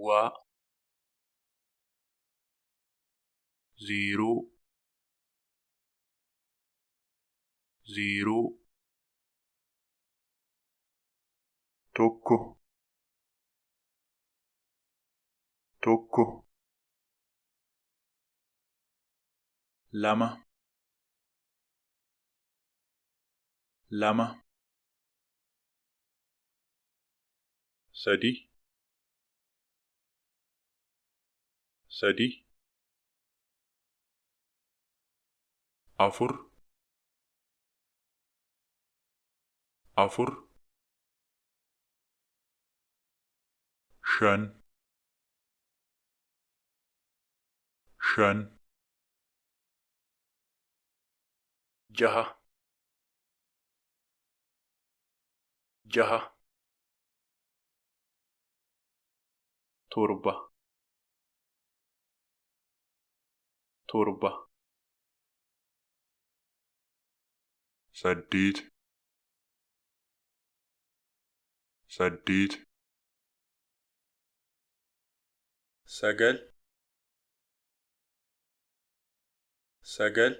duwwaa 0 0 tokko tokko lama lama sadi sadi afur afur shan shan jaha jaha torba torba saddeet saddeet sagal sagal